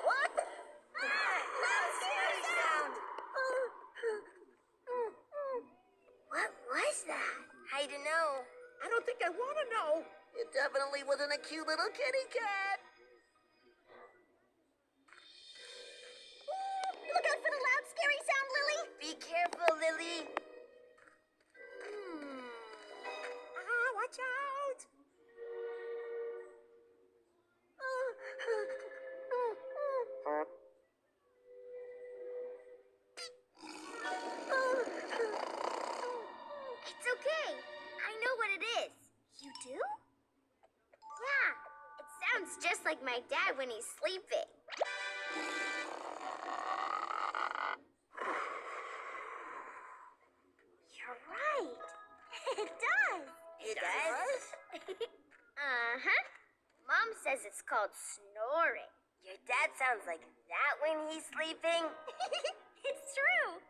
What? Loud scary sound. What was that? I don't know. I don't think I want to know. It definitely wasn't a cute little kitty cat. Look out for the loud, scary sound, Lily. Be careful, Lily. Watch out. It's okay. I know what it is. You do? Yeah. It sounds just like my dad when he's sleeping. You're right. It does. It does? Uh-huh. Mom says it's called snoring. Your dad sounds like that when he's sleeping. It's true.